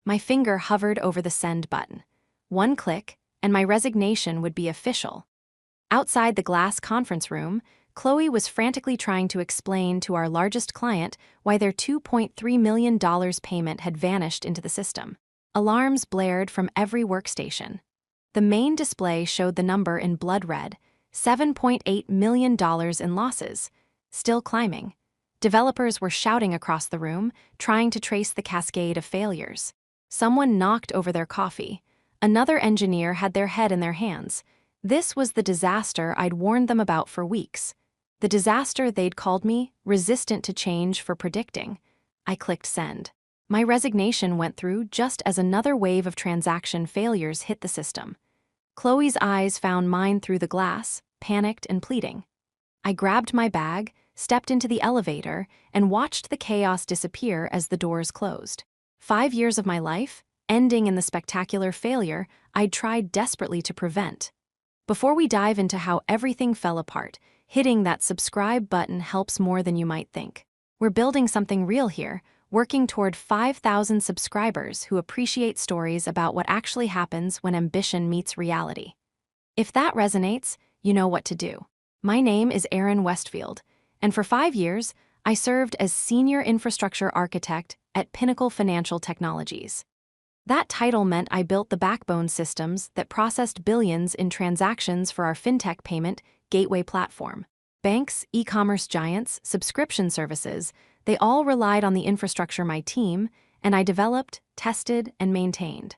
My finger hovered over the send button. One click, and my resignation would be official. Outside the glass conference room, Chloe was frantically trying to explain to our largest client why their $2.3 million payment had vanished into the system. Alarms blared from every workstation. The main display showed the number in blood red, $7.8 million in losses, still climbing. Developers were shouting across the room, trying to trace the cascade of failures. Someone knocked over their coffee. Another engineer had their head in their hands. This was the disaster I'd warned them about for weeks. The disaster they'd called me resistant to change for predicting. I clicked send. My resignation went through just as another wave of transaction failures hit the system. Chloe's eyes found mine through the glass, panicked and pleading. I grabbed my bag, stepped into the elevator, and watched the chaos disappear as the doors closed. 5 years of my life, ending in the spectacular failure I'd tried desperately to prevent. Before we dive into how everything fell apart, hitting that subscribe button helps more than you might think. We're building something real here, working toward 5,000 subscribers who appreciate stories about what actually happens when ambition meets reality. If that resonates, you know what to do. My name is Erin Westfield, and for 5 years, I served as Senior Infrastructure Architect at Pinnacle Financial Technologies. That title meant I built the backbone systems that processed billions in transactions for our Fintech payment gateway platform. Banks, e-commerce giants, subscription services, they all relied on the infrastructure my team and I developed, tested, and maintained.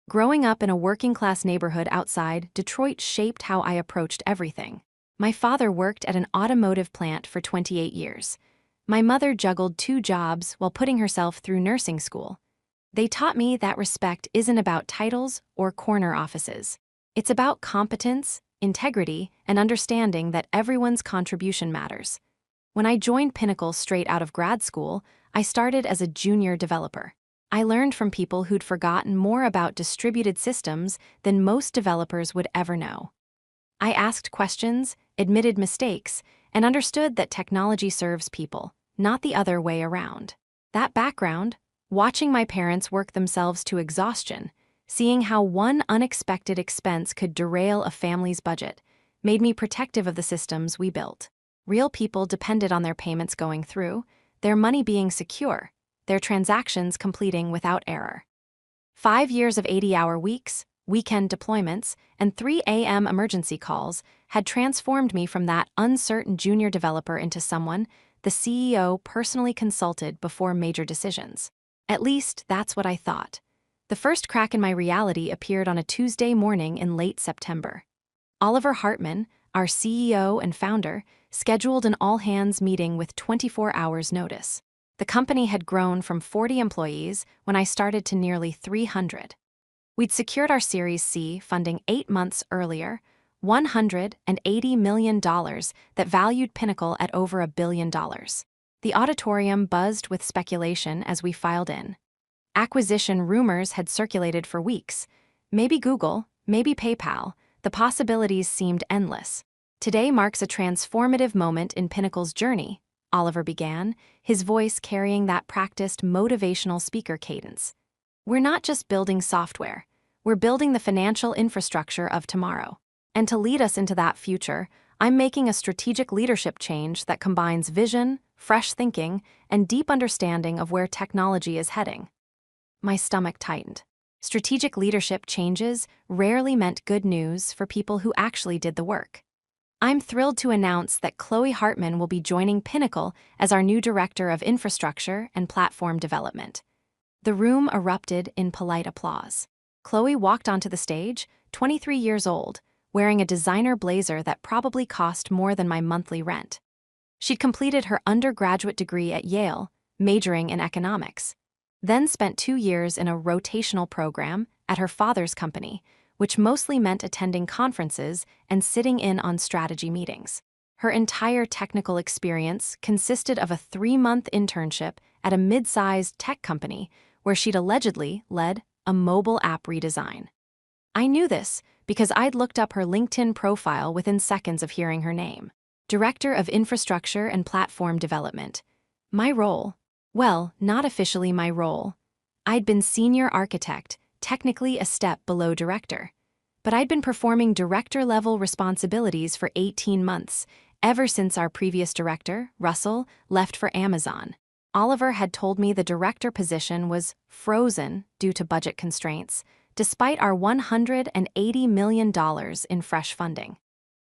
Growing up in a working-class neighborhood outside Detroit shaped how I approached everything. My father worked at an automotive plant for 28 years. My mother juggled 2 jobs while putting herself through nursing school. They taught me that respect isn't about titles or corner offices. It's about competence, integrity, and understanding that everyone's contribution matters. When I joined Pinnacle straight out of grad school, I started as a junior developer. I learned from people who'd forgotten more about distributed systems than most developers would ever know. I asked questions, admitted mistakes, and understood that technology serves people, not the other way around. That background, watching my parents work themselves to exhaustion, seeing how one unexpected expense could derail a family's budget, made me protective of the systems we built. Real people depended on their payments going through, their money being secure, their transactions completing without error. 5 years of 80-hour weeks, weekend deployments, and 3 a.m. emergency calls had transformed me from that uncertain junior developer into someone the CEO personally consulted before major decisions. At least, that's what I thought. The first crack in my reality appeared on a Tuesday morning in late September. Oliver Hartman, our CEO and founder, scheduled an all-hands meeting with 24 hours' notice. The company had grown from 40 employees when I started to nearly 300. We'd secured our Series C funding 8 months earlier, $180 million that valued Pinnacle at over $1 billion. The auditorium buzzed with speculation as we filed in. Acquisition rumors had circulated for weeks. Maybe Google, maybe PayPal, the possibilities seemed endless. Today marks a transformative moment in Pinnacle's journey, Oliver began, his voice carrying that practiced motivational speaker cadence. We're not just building software, we're building the financial infrastructure of tomorrow. And to lead us into that future, I'm making a strategic leadership change that combines vision, fresh thinking, and deep understanding of where technology is heading. My stomach tightened. Strategic leadership changes rarely meant good news for people who actually did the work. I'm thrilled to announce that Chloe Hartman will be joining Pinnacle as our new Director of Infrastructure and Platform Development. The room erupted in polite applause. Chloe walked onto the stage, 23 years old, wearing a designer blazer that probably cost more than my monthly rent. She'd completed her undergraduate degree at Yale, majoring in economics, then spent 2 years in a rotational program at her father's company, which mostly meant attending conferences and sitting in on strategy meetings. Her entire technical experience consisted of a 3-month internship at a mid-sized tech company where she'd allegedly led a mobile app redesign. I knew this because I'd looked up her LinkedIn profile within seconds of hearing her name. Director of Infrastructure and Platform Development. My role? Well, not officially my role. I'd been senior architect, technically a step below director. But I'd been performing director-level responsibilities for 18 months, ever since our previous director, Russell, left for Amazon. Oliver had told me the director position was frozen due to budget constraints, despite our $180 million in fresh funding.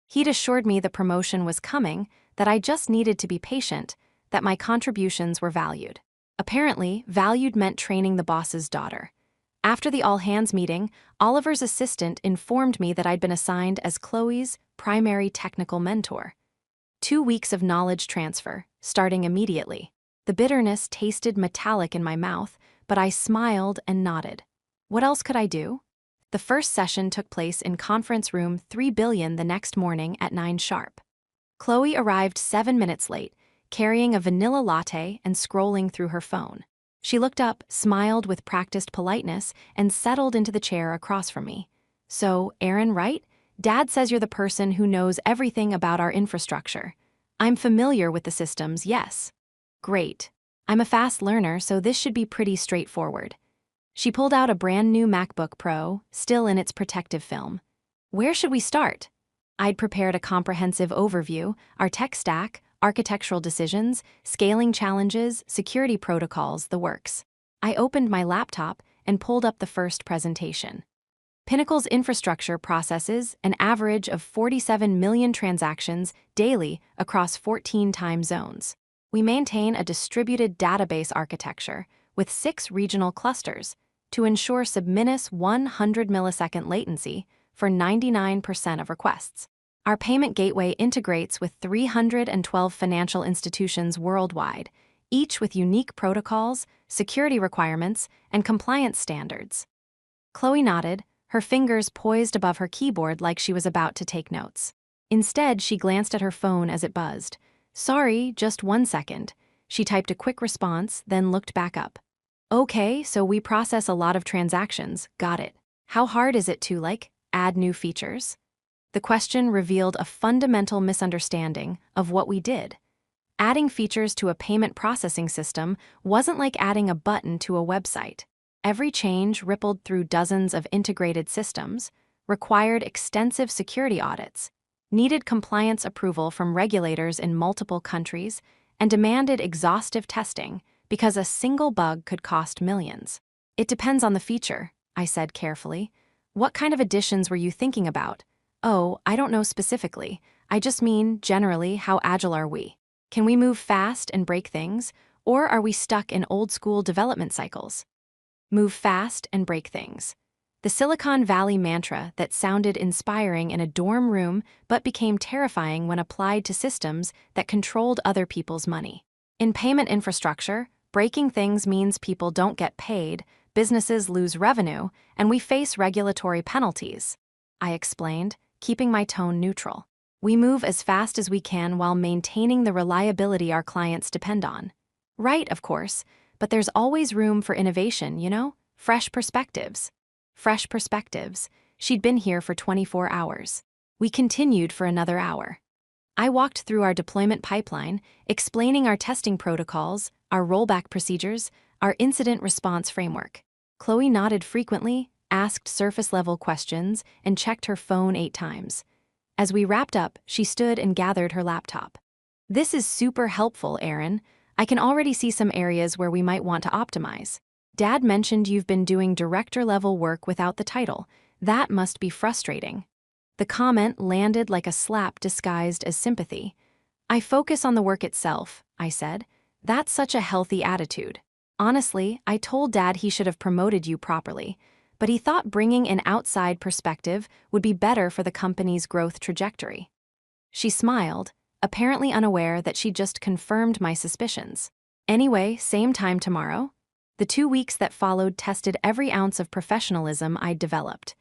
He'd assured me the promotion was coming, that I just needed to be patient, that my contributions were valued. Apparently, valued meant training the boss's daughter. After the all-hands meeting, Oliver's assistant informed me that I'd been assigned as Chloe's primary technical mentor. 2 weeks of knowledge transfer, starting immediately. The bitterness tasted metallic in my mouth, but I smiled and nodded. What else could I do? The first session took place in conference room 3 billion the next morning at 9 sharp. Chloe arrived 7 minutes late, carrying a vanilla latte and scrolling through her phone. She looked up, smiled with practiced politeness, and settled into the chair across from me. So, Erin, right? Dad says you're the person who knows everything about our infrastructure. I'm familiar with the systems, yes. Great. I'm a fast learner, so this should be pretty straightforward. She pulled out a brand new MacBook Pro, still in its protective film. Where should we start? I'd prepared a comprehensive overview, our tech stack, architectural decisions, scaling challenges, security protocols, the works. I opened my laptop and pulled up the first presentation. Pinnacle's infrastructure processes an average of 47 million transactions daily across 14 time zones. We maintain a distributed database architecture with 6 regional clusters to ensure sub-minus 100 millisecond latency for 99% of requests. Our payment gateway integrates with 312 financial institutions worldwide, each with unique protocols, security requirements, and compliance standards. Chloe nodded, her fingers poised above her keyboard like she was about to take notes. Instead, she glanced at her phone as it buzzed. Sorry, just 1 second. She typed a quick response, then looked back up. Okay, so we process a lot of transactions, got it. How hard is it to, add new features? The question revealed a fundamental misunderstanding of what we did. Adding features to a payment processing system wasn't like adding a button to a website. Every change rippled through dozens of integrated systems, required extensive security audits, needed compliance approval from regulators in multiple countries, and demanded exhaustive testing because a single bug could cost millions. It depends on the feature, I said carefully. What kind of additions were you thinking about? Oh, I don't know specifically. I just mean, generally, how agile are we? Can we move fast and break things, or are we stuck in old-school development cycles? Move fast and break things. The Silicon Valley mantra that sounded inspiring in a dorm room but became terrifying when applied to systems that controlled other people's money. In payment infrastructure, breaking things means people don't get paid, businesses lose revenue, and we face regulatory penalties. I explained, keeping my tone neutral. We move as fast as we can while maintaining the reliability our clients depend on. Right, of course, but there's always room for innovation, fresh perspectives. Fresh perspectives. She'd been here for 24 hours. We continued for another hour. I walked through our deployment pipeline, explaining our testing protocols, our rollback procedures, our incident response framework. Chloe nodded frequently, asked surface-level questions, and checked her phone 8 times. As we wrapped up, she stood and gathered her laptop. This is super helpful, Erin. I can already see some areas where we might want to optimize. Dad mentioned you've been doing director-level work without the title. That must be frustrating. The comment landed like a slap disguised as sympathy. I focus on the work itself, I said. That's such a healthy attitude. Honestly, I told Dad he should have promoted you properly, but he thought bringing an outside perspective would be better for the company's growth trajectory. She smiled, apparently unaware that she just confirmed my suspicions. Anyway, same time tomorrow? The 2 weeks that followed tested every ounce of professionalism I'd developed.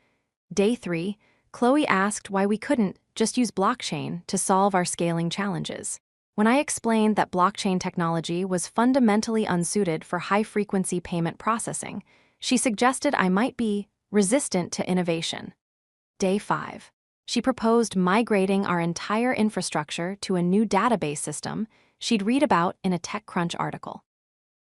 Day 3, Chloe asked why we couldn't just use blockchain to solve our scaling challenges. When I explained that blockchain technology was fundamentally unsuited for high-frequency payment processing, she suggested I might be resistant to innovation. Day 5. She proposed migrating our entire infrastructure to a new database system she'd read about in a TechCrunch article.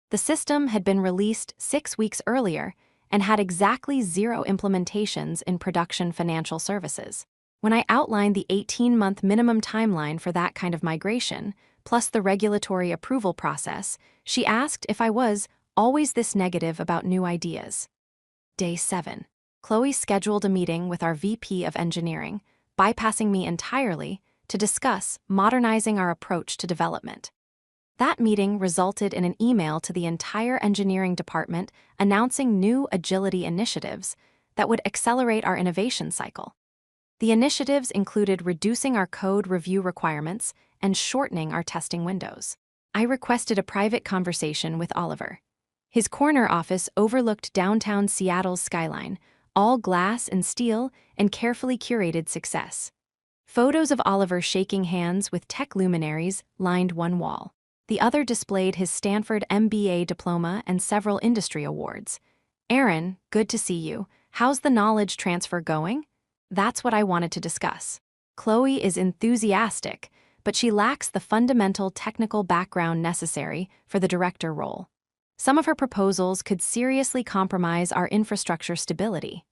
The system had been released 6 weeks earlier and had exactly 0 implementations in production financial services. When I outlined the 18-month minimum timeline for that kind of migration, plus the regulatory approval process, she asked if I was always this negative about new ideas. Day 7. Chloe scheduled a meeting with our VP of Engineering, bypassing me entirely, to discuss modernizing our approach to development. That meeting resulted in an email to the entire engineering department announcing new agility initiatives that would accelerate our innovation cycle. The initiatives included reducing our code review requirements and shortening our testing windows. I requested a private conversation with Oliver. His corner office overlooked downtown Seattle's skyline, all glass and steel and carefully curated success. Photos of Oliver shaking hands with tech luminaries lined one wall. The other displayed his Stanford MBA diploma and several industry awards. "Erin, good to see you. How's the knowledge transfer going?" That's what I wanted to discuss. Chloe is enthusiastic, but she lacks the fundamental technical background necessary for the director role. Some of her proposals could seriously compromise our infrastructure stability.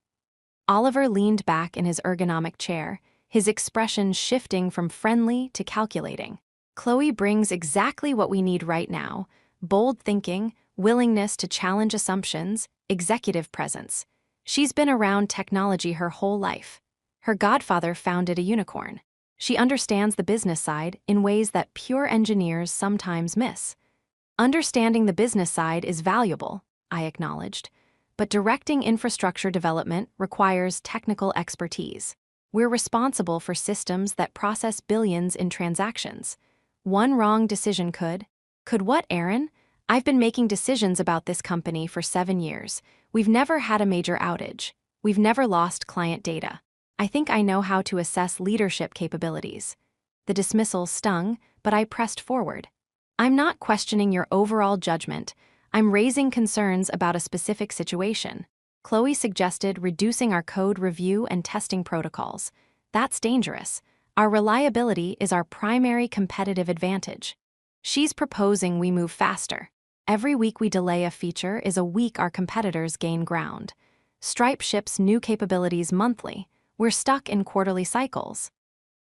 Oliver leaned back in his ergonomic chair, his expression shifting from friendly to calculating. "Chloe brings exactly what we need right now: bold thinking, willingness to challenge assumptions, executive presence. She's been around technology her whole life. Her godfather founded a unicorn. She understands the business side in ways that pure engineers sometimes miss." "Understanding the business side is valuable," I acknowledged, "but directing infrastructure development requires technical expertise. We're responsible for systems that process billions in transactions. One wrong decision could..." "Could what, Erin? I've been making decisions about this company for 7 years. We've never had a major outage. We've never lost client data. I think I know how to assess leadership capabilities." The dismissal stung, but I pressed forward. "I'm not questioning your overall judgment. I'm raising concerns about a specific situation." Chloe suggested reducing our code review and testing protocols. "That's dangerous. Our reliability is our primary competitive advantage." She's proposing we move faster. "Every week we delay a feature is a week our competitors gain ground. Stripe ships new capabilities monthly. We're stuck in quarterly cycles."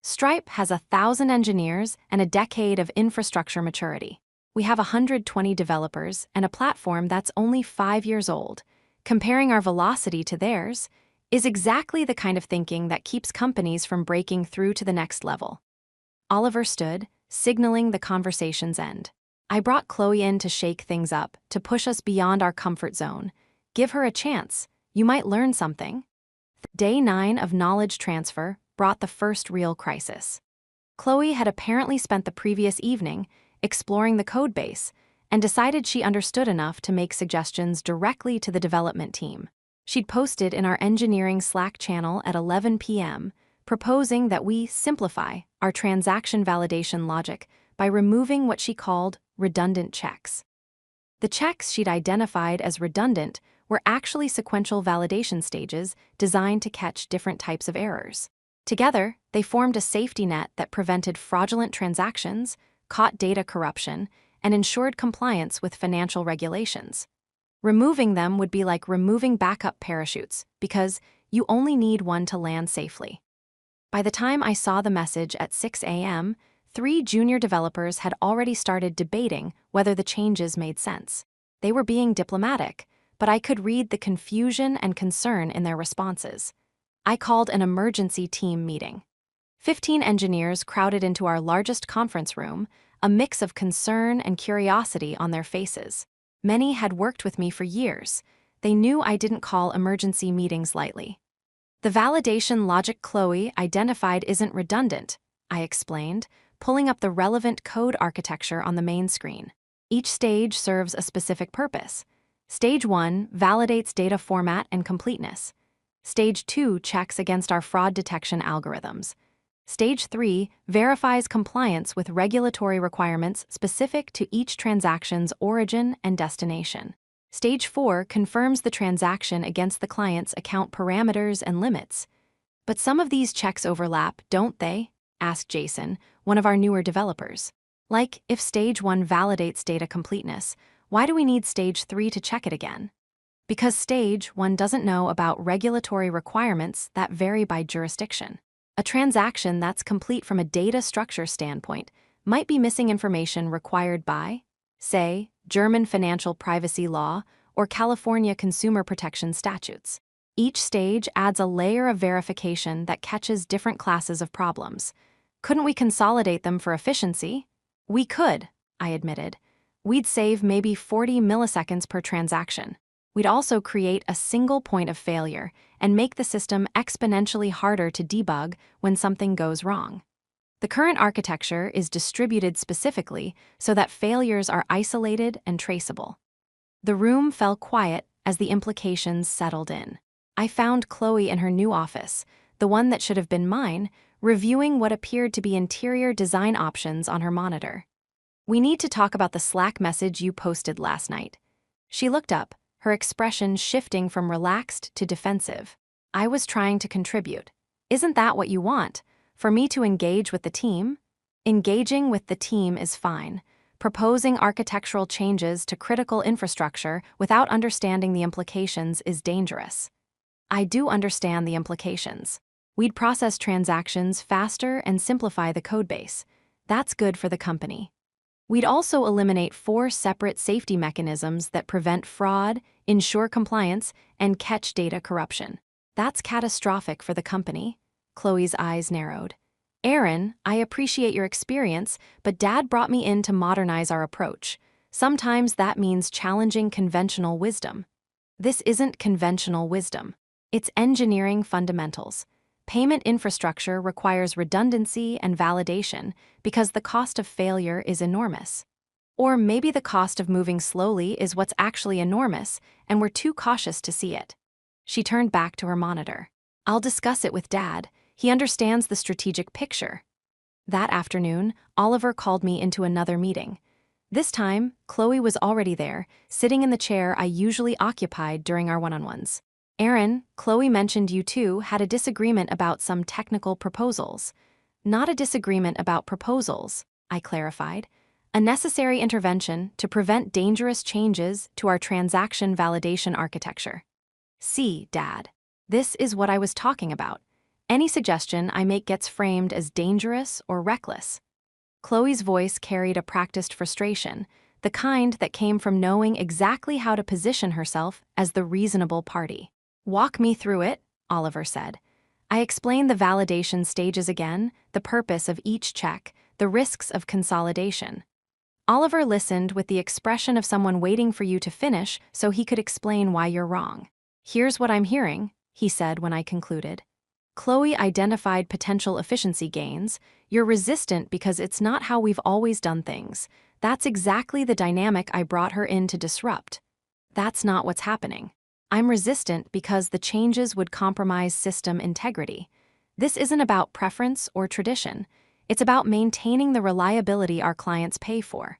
Stripe has 1,000 engineers and a decade of infrastructure maturity. We have 120 developers and a platform that's only 5 years old. Comparing our velocity to theirs is exactly the kind of thinking that keeps companies from breaking through to the next level. Oliver stood, signaling the conversation's end. I brought Chloe in to shake things up, to push us beyond our comfort zone. "Give her a chance. You might learn something." Day 9 of knowledge transfer brought the first real crisis. Chloe had apparently spent the previous evening exploring the codebase and decided she understood enough to make suggestions directly to the development team. She'd posted in our engineering Slack channel at 11 p.m., proposing that we simplify our transaction validation logic by removing what she called redundant checks. The checks she'd identified as redundant were actually sequential validation stages designed to catch different types of errors. Together, they formed a safety net that prevented fraudulent transactions, caught data corruption, and ensured compliance with financial regulations. Removing them would be like removing backup parachutes, because you only need one to land safely. By the time I saw the message at 6 a.m., 3 junior developers had already started debating whether the changes made sense. They were being diplomatic, but I could read the confusion and concern in their responses. I called an emergency team meeting. 15 engineers crowded into our largest conference room, a mix of concern and curiosity on their faces. Many had worked with me for years. They knew I didn't call emergency meetings lightly. "The validation logic Chloe identified isn't redundant," I explained, pulling up the relevant code architecture on the main screen. "Each stage serves a specific purpose. Stage 1 validates data format and completeness. Stage 2 checks against our fraud detection algorithms. Stage 3 verifies compliance with regulatory requirements specific to each transaction's origin and destination. Stage 4 confirms the transaction against the client's account parameters and limits." "But some of these checks overlap, don't they?" asked Jason, one of our newer developers. "Like, if Stage 1 validates data completeness, Why do we need stage 3 to check it again? Because stage 1 doesn't know about regulatory requirements that vary by jurisdiction. A transaction that's complete from a data structure standpoint might be missing information required by, say, German financial privacy law or California consumer protection statutes. Each stage adds a layer of verification that catches different classes of problems. Couldn't we consolidate them for efficiency? We could, I admitted. We'd save maybe 40 milliseconds per transaction. We'd also create a single point of failure and make the system exponentially harder to debug when something goes wrong. The current architecture is distributed specifically so that failures are isolated and traceable. The room fell quiet as the implications settled in. I found Chloe in her new office, the one that should have been mine, reviewing what appeared to be interior design options on her monitor. "We need to talk about the Slack message you posted last night." She looked up, her expression shifting from relaxed to defensive. I was trying to contribute. "Isn't that what you want? For me to engage with the team?" "Engaging with the team is fine. Proposing architectural changes to critical infrastructure without understanding the implications is dangerous." I do understand the implications. We'd process transactions faster and simplify the codebase. That's good for the company. We'd also eliminate 4 separate safety mechanisms that prevent fraud, ensure compliance, and catch data corruption. That's catastrophic for the company. Chloe's eyes narrowed. "Erin, I appreciate your experience, but Dad brought me in to modernize our approach. Sometimes that means challenging conventional wisdom." This isn't conventional wisdom. It's engineering fundamentals. Payment infrastructure requires redundancy and validation because the cost of failure is enormous. Or maybe the cost of moving slowly is what's actually enormous, and we're too cautious to see it. She turned back to her monitor. "I'll discuss it with Dad. He understands the strategic picture." That afternoon, Oliver called me into another meeting. This time, Chloe was already there, sitting in the chair I usually occupied during our one-on-ones. "Erin, Chloe mentioned you two had a disagreement about some technical proposals." "Not a disagreement about proposals," I clarified. "A necessary intervention to prevent dangerous changes to our transaction validation architecture." "See, Dad. This is what I was talking about. Any suggestion I make gets framed as dangerous or reckless." Chloe's voice carried a practiced frustration, the kind that came from knowing exactly how to position herself as the reasonable party. "Walk me through it," Oliver said. I explained the validation stages again, the purpose of each check, the risks of consolidation. Oliver listened with the expression of someone waiting for you to finish so he could explain why you're wrong. "Here's what I'm hearing," he said when I concluded. "Chloe identified potential efficiency gains. You're resistant because it's not how we've always done things. That's exactly the dynamic I brought her in to disrupt." "That's not what's happening. I'm resistant because the changes would compromise system integrity. This isn't about preference or tradition. It's about maintaining the reliability our clients pay for."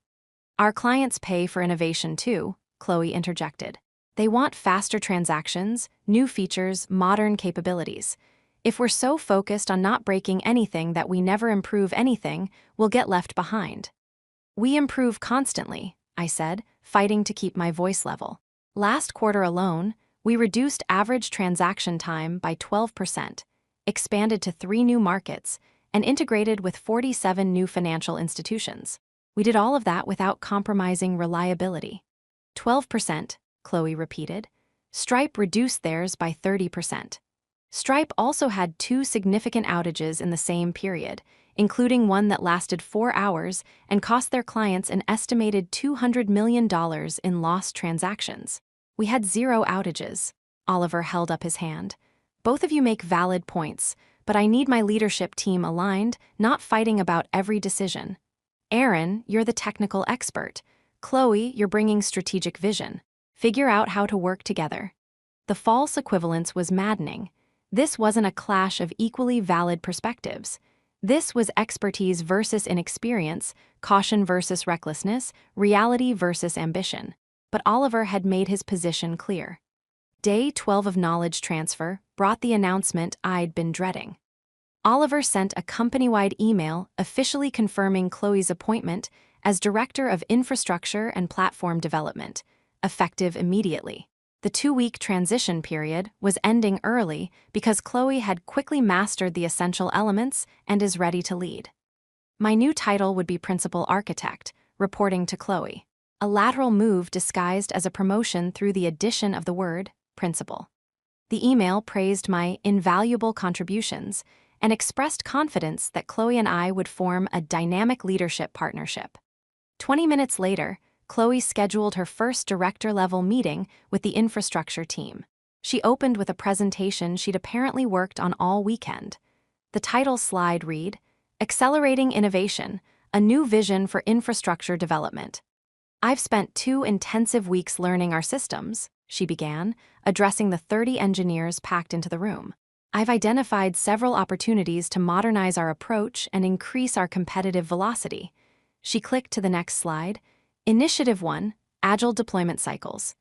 "Our clients pay for innovation too," Chloe interjected. "They want faster transactions, new features, modern capabilities. If we're so focused on not breaking anything that we never improve anything, we'll get left behind." "We improve constantly," I said, fighting to keep my voice level. "Last quarter alone, we reduced average transaction time by 12%, expanded to 3 new markets, and integrated with 47 new financial institutions. We did all of that without compromising reliability." 12%, Chloe repeated. "Stripe reduced theirs by 30%. Stripe also had 2 significant outages in the same period, including one that lasted 4 hours and cost their clients an estimated $200 million in lost transactions. We had 0 outages." Oliver held up his hand. "Both of you make valid points, but I need my leadership team aligned, not fighting about every decision. Erin, you're the technical expert. Chloe, you're bringing strategic vision. Figure out how to work together." The false equivalence was maddening. This wasn't a clash of equally valid perspectives. This was expertise versus inexperience, caution versus recklessness, reality versus ambition. But Oliver had made his position clear. Day 12 of knowledge transfer brought the announcement I'd been dreading. Oliver sent a company-wide email officially confirming Chloe's appointment as Director of Infrastructure and Platform Development, effective immediately. The 2-week transition period was ending early because Chloe had quickly mastered the essential elements and is ready to lead. My new title would be Principal Architect, reporting to Chloe. A lateral move disguised as a promotion through the addition of the word principal. The email praised my invaluable contributions and expressed confidence that Chloe and I would form a dynamic leadership partnership. 20 minutes later, Chloe scheduled her first director-level meeting with the infrastructure team. She opened with a presentation she'd apparently worked on all weekend. The title slide read, Accelerating Innovation, a New Vision for Infrastructure Development. I've spent 2 intensive weeks learning our systems, she began, addressing the 30 engineers packed into the room. I've identified several opportunities to modernize our approach and increase our competitive velocity. She clicked to the next slide. Initiative 1, Agile Deployment Cycles.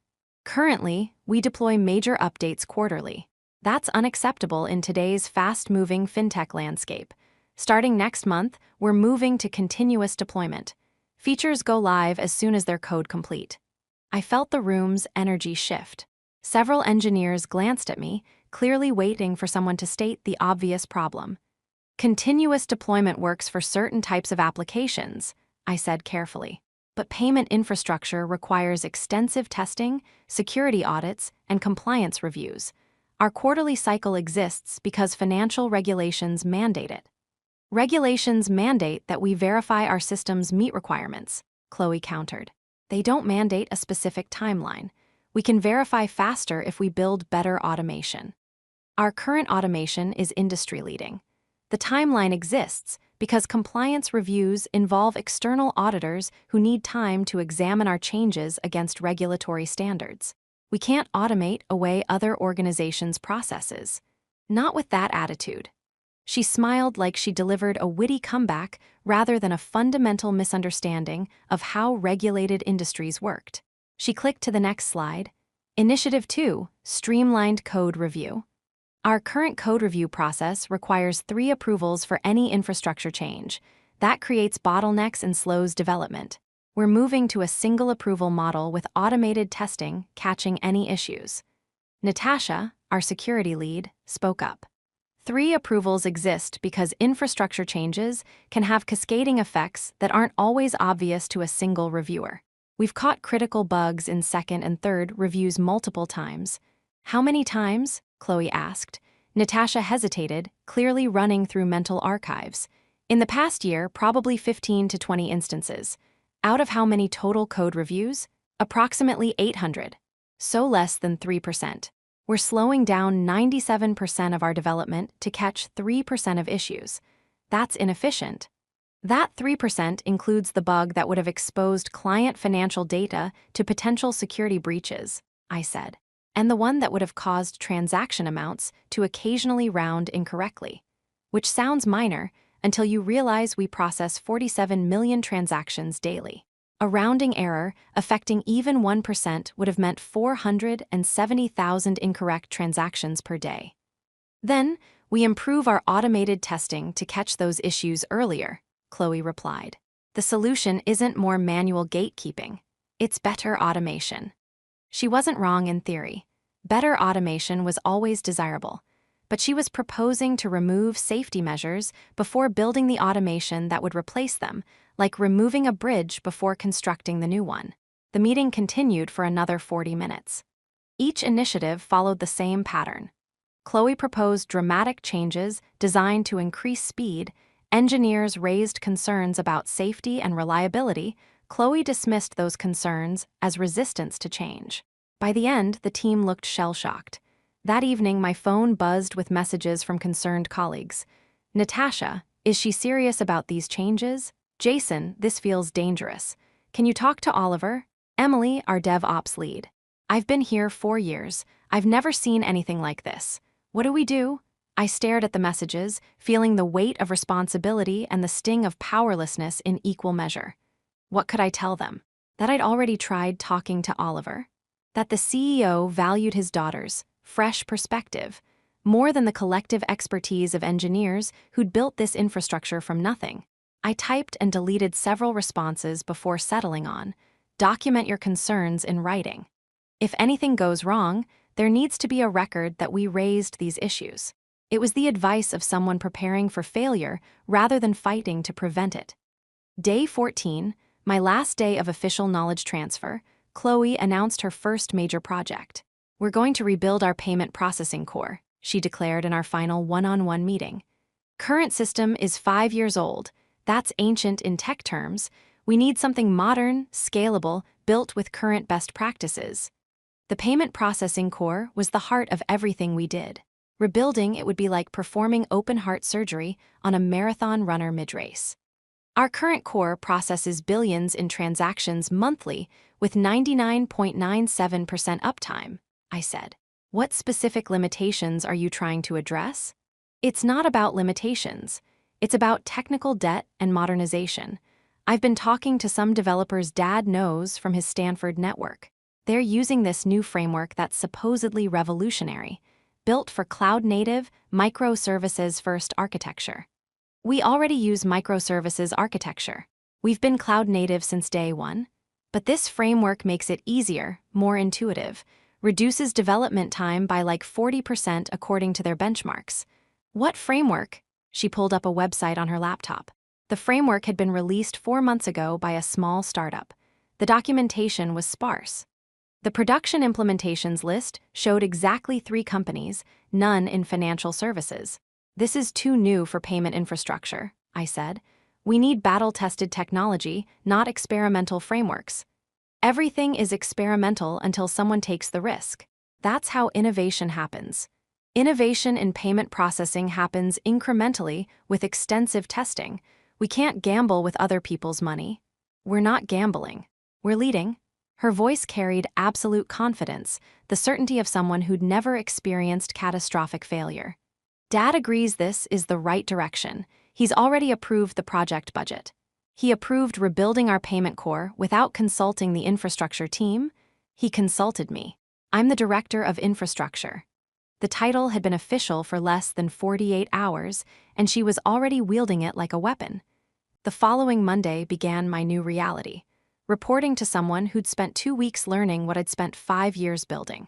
Currently, we deploy major updates quarterly. That's unacceptable in today's fast-moving fintech landscape. Starting next month, we're moving to continuous deployment. Features go live as soon as they're code complete. I felt the room's energy shift. Several engineers glanced at me, clearly waiting for someone to state the obvious problem. Continuous deployment works for certain types of applications, I said carefully. But payment infrastructure requires extensive testing, security audits, and compliance reviews. Our quarterly cycle exists because financial regulations mandate it. Regulations mandate that we verify our systems meet requirements, Chloe countered. They don't mandate a specific timeline. We can verify faster if we build better automation. Our current automation is industry-leading. The timeline exists because compliance reviews involve external auditors who need time to examine our changes against regulatory standards. We can't automate away other organizations' processes. Not with that attitude. She smiled like she delivered a witty comeback rather than a fundamental misunderstanding of how regulated industries worked. She clicked to the next slide. Initiative 2, Streamlined Code Review. Our current code review process requires 3 approvals for any infrastructure change. That creates bottlenecks and slows development. We're moving to a single approval model with automated testing, catching any issues. Natasha, our security lead, spoke up. 3 approvals exist because infrastructure changes can have cascading effects that aren't always obvious to a single reviewer. We've caught critical bugs in second and third reviews multiple times. How many times? Chloe asked. Natasha hesitated, clearly running through mental archives. In the past year, probably 15 to 20 instances. Out of how many total code reviews? Approximately 800. So less than 3%. We're slowing down 97% of our development to catch 3% of issues. That's inefficient. That 3% includes the bug that would have exposed client financial data to potential security breaches, I said, and the one that would have caused transaction amounts to occasionally round incorrectly, which sounds minor until you realize we process 47 million transactions daily. A rounding error affecting even 1% would have meant 470,000 incorrect transactions per day. Then, we improve our automated testing to catch those issues earlier, Chloe replied. The solution isn't more manual gatekeeping, it's better automation. She wasn't wrong in theory. Better automation was always desirable, but she was proposing to remove safety measures before building the automation that would replace them, like removing a bridge before constructing the new one. The meeting continued for another 40 minutes. Each initiative followed the same pattern. Chloe proposed dramatic changes designed to increase speed. Engineers raised concerns about safety and reliability. Chloe dismissed those concerns as resistance to change. By the end, the team looked shell-shocked. That evening, my phone buzzed with messages from concerned colleagues. Natasha, is she serious about these changes? Jason, this feels dangerous. Can you talk to Oliver? Emily, our DevOps lead. I've been here 4 years. I've never seen anything like this. What do we do? I stared at the messages, feeling the weight of responsibility and the sting of powerlessness in equal measure. What could I tell them? That I'd already tried talking to Oliver? That the CEO valued his daughter's fresh perspective more than the collective expertise of engineers who'd built this infrastructure from nothing? I typed and deleted several responses before settling on, document your concerns in writing. If anything goes wrong, there needs to be a record that we raised these issues. It was the advice of someone preparing for failure rather than fighting to prevent it. Day 14, my last day of official knowledge transfer, Chloe announced her first major project. "We're going to rebuild our payment processing core," she declared in our final one-on-one meeting. "Current system is 5 years old. That's ancient in tech terms. We need something modern, scalable, built with current best practices." The payment processing core was the heart of everything we did. Rebuilding it would be like performing open-heart surgery on a marathon runner mid-race. Our current core processes billions in transactions monthly with 99.97% uptime, I said. "What specific limitations are you trying to address?" "It's not about limitations. It's about technical debt and modernization. I've been talking to some developers Dad knows from his Stanford network. They're using this new framework that's supposedly revolutionary, built for cloud-native, microservices-first architecture. We already use microservices architecture. We've been cloud-native since day one. But this framework makes it easier, more intuitive, reduces development time by like 40% according to their benchmarks." "What framework?" She pulled up a website on her laptop. The framework had been released 4 months ago by a small startup. The documentation was sparse. The production implementations list showed exactly 3 companies, none in financial services. "This is too new for payment infrastructure," I said. "We need battle-tested technology, not experimental frameworks." "Everything is experimental until someone takes the risk. That's how innovation happens. Innovation in payment processing happens incrementally with extensive testing. We can't gamble with other people's money." "We're not gambling. We're leading." Her voice carried absolute confidence, the certainty of someone who'd never experienced catastrophic failure. "Dad agrees this is the right direction. He's already approved the project budget. He approved rebuilding our payment core without consulting the infrastructure team. He consulted me. I'm the director of infrastructure." The title had been official for less than 48 hours, and she was already wielding it like a weapon. The following Monday began my new reality, reporting to someone who'd spent 2 weeks learning what I'd spent 5 years building.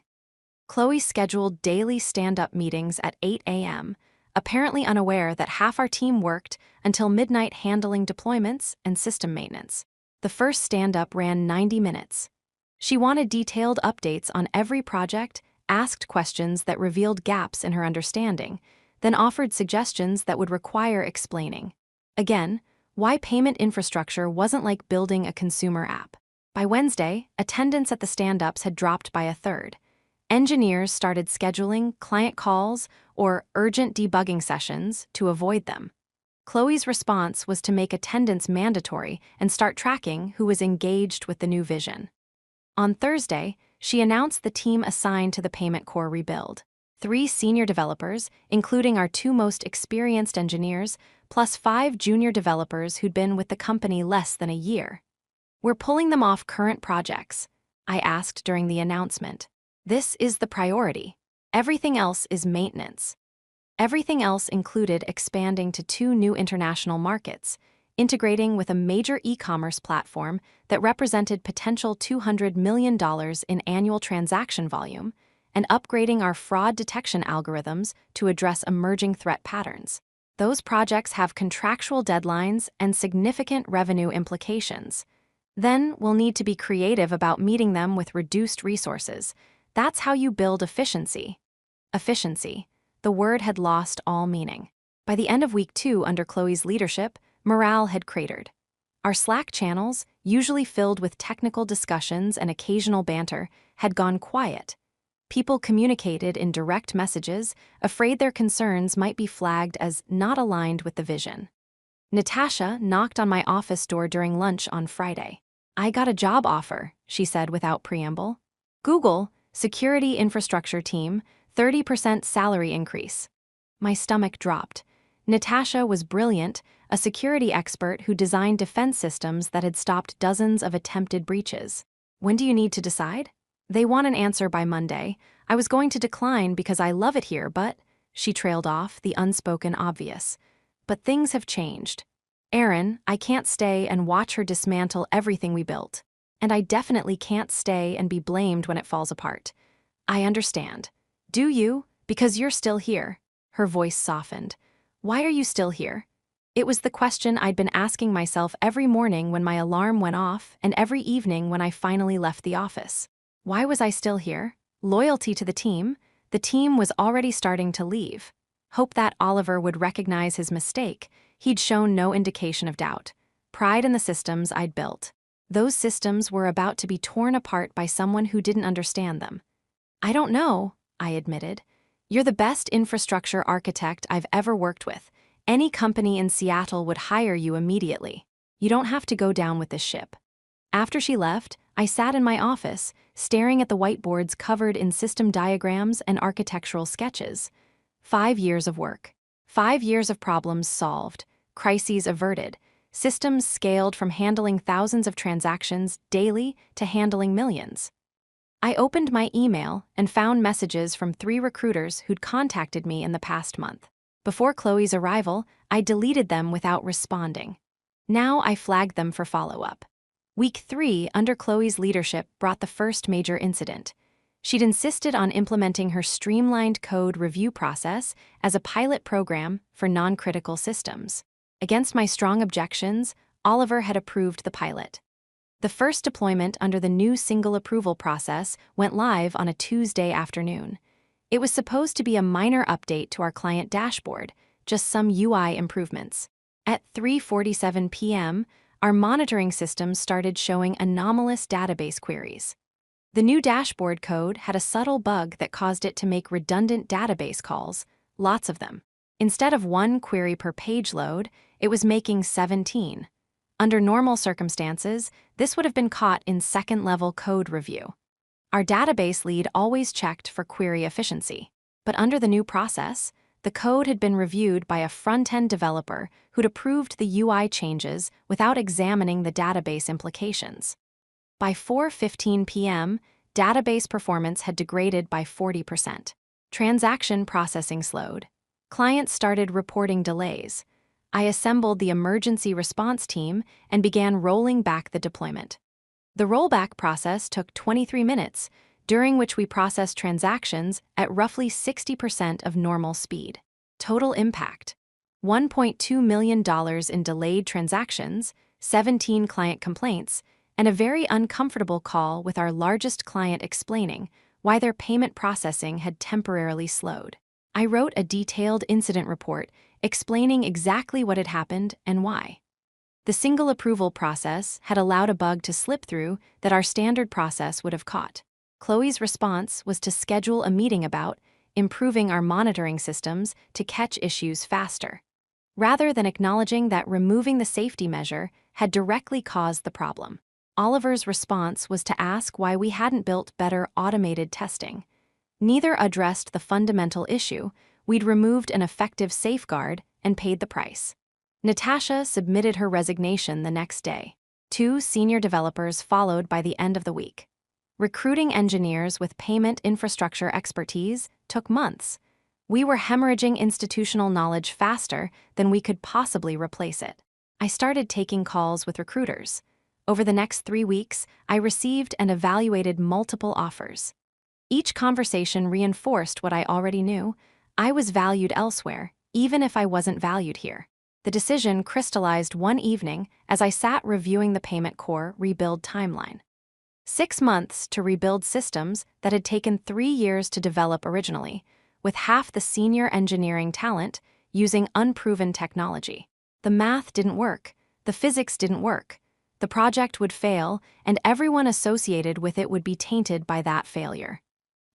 Chloe scheduled daily stand-up meetings at 8 a.m., apparently unaware that half our team worked until midnight handling deployments and system maintenance. The first stand-up ran 90 minutes. She wanted detailed updates on every project, asked questions that revealed gaps in her understanding, then offered suggestions that would require explaining. Again, why payment infrastructure wasn't like building a consumer app. By Wednesday, attendance at the stand-ups had dropped by a third. Engineers started scheduling client calls or urgent debugging sessions to avoid them. Chloe's response was to make attendance mandatory and start tracking who was engaged with the new vision. On Thursday, she announced the team assigned to the payment core rebuild. 3 senior developers, including our 2 most experienced engineers, plus 5 junior developers who'd been with the company less than a year. "We're pulling them off current projects," I asked during the announcement. "This is the priority. Everything else is maintenance." Everything else included expanding to 2 new international markets, integrating with a major e-commerce platform that represented potential $200 million in annual transaction volume, and upgrading our fraud detection algorithms to address emerging threat patterns. Those projects have contractual deadlines and significant revenue implications. Then we'll need to be creative about meeting them with reduced resources. That's how you build efficiency. Efficiency. The word had lost all meaning. By the end of week 2 under Chloe's leadership, morale had cratered. Our Slack channels, usually filled with technical discussions and occasional banter, had gone quiet. People communicated in direct messages, afraid their concerns might be flagged as not aligned with the vision. Natasha knocked on my office door during lunch on Friday. "I got a job offer," she said without preamble. "Google, security infrastructure team, 30% salary increase." My stomach dropped. Natasha was brilliant, a security expert who designed defense systems that had stopped dozens of attempted breaches. "When do you need to decide?" "They want an answer by Monday. I was going to decline because I love it here, but..." She trailed off, the unspoken obvious. "But things have changed." Erin, I can't stay and watch her dismantle everything we built. And I definitely can't stay and be blamed when it falls apart. I understand. Do you? Because you're still here. Her voice softened. Why are you still here? It was the question I'd been asking myself every morning when my alarm went off and every evening when I finally left the office. Why was I still here? Loyalty to the team? The team was already starting to leave. Hope that Oliver would recognize his mistake. He'd shown no indication of doubt. Pride in the systems I'd built. Those systems were about to be torn apart by someone who didn't understand them. I don't know, I admitted. You're the best infrastructure architect I've ever worked with. Any company in Seattle would hire you immediately. You don't have to go down with this ship. After she left, I sat in my office, staring at the whiteboards covered in system diagrams and architectural sketches. 5 years of work. 5 years of problems solved, crises averted, systems scaled from handling thousands of transactions daily to handling millions. I opened my email and found messages from 3 recruiters who'd contacted me in the past month. Before Chloe's arrival, I deleted them without responding. Now I flagged them for follow-up. Week 3, under Chloe's leadership, brought the first major incident. She'd insisted on implementing her streamlined code review process as a pilot program for non-critical systems. Against my strong objections, Oliver had approved the pilot. The first deployment under the new single approval process went live on a Tuesday afternoon. It was supposed to be a minor update to our client dashboard, just some UI improvements. At 3:47 p.m., our monitoring system started showing anomalous database queries. The new dashboard code had a subtle bug that caused it to make redundant database calls, lots of them. Instead of 1 query per page load, it was making 17. Under normal circumstances, this would have been caught in second-level code review. Our database lead always checked for query efficiency. But under the new process, the code had been reviewed by a front-end developer who'd approved the UI changes without examining the database implications. By 4:15 p.m., database performance had degraded by 40%. Transaction processing slowed. Clients started reporting delays. I assembled the emergency response team and began rolling back the deployment. The rollback process took 23 minutes, during which we processed transactions at roughly 60% of normal speed. Total impact: $1.2 million in delayed transactions, 17 client complaints, and a very uncomfortable call with our largest client explaining why their payment processing had temporarily slowed. I wrote a detailed incident report explaining exactly what had happened and why. The single approval process had allowed a bug to slip through that our standard process would have caught. Chloe's response was to schedule a meeting about improving our monitoring systems to catch issues faster, rather than acknowledging that removing the safety measure had directly caused the problem. Oliver's response was to ask why we hadn't built better automated testing. Neither addressed the fundamental issue: we'd removed an effective safeguard and paid the price. Natasha submitted her resignation the next day. 2 senior developers followed by the end of the week. Recruiting engineers with payment infrastructure expertise took months. We were hemorrhaging institutional knowledge faster than we could possibly replace it. I started taking calls with recruiters. Over the next 3 weeks, I received and evaluated multiple offers. Each conversation reinforced what I already knew: I was valued elsewhere, even if I wasn't valued here. The decision crystallized one evening as I sat reviewing the payment core rebuild timeline. 6 months to rebuild systems that had taken 3 years to develop originally, with half the senior engineering talent using unproven technology. The math didn't work, the physics didn't work. The project would fail, and everyone associated with it would be tainted by that failure.